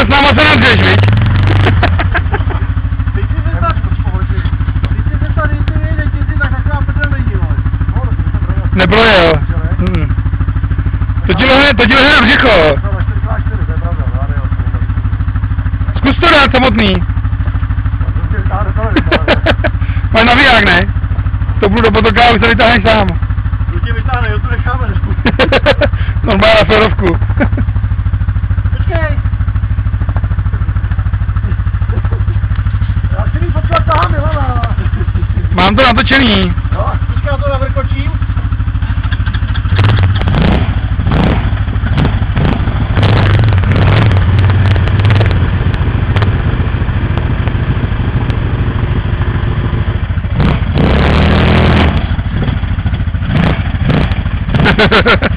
s náma se nadřeš, viď? Teď si se tady nejde, ty si tak taková prdel není, vole. Neproje, jo. To ti lehne na břicho. Zkus to dát samotný. Máš naviják, ne? To budu do potoka a už se vytáhneš sám. Už tě vytáhne, jo, to necháme dnešku. Normálně na férovku. Počkej! Já si víc odkud tahám, Milana. Mám to natočený. Jo, počkej, já to navrkočím. Ha ha ha.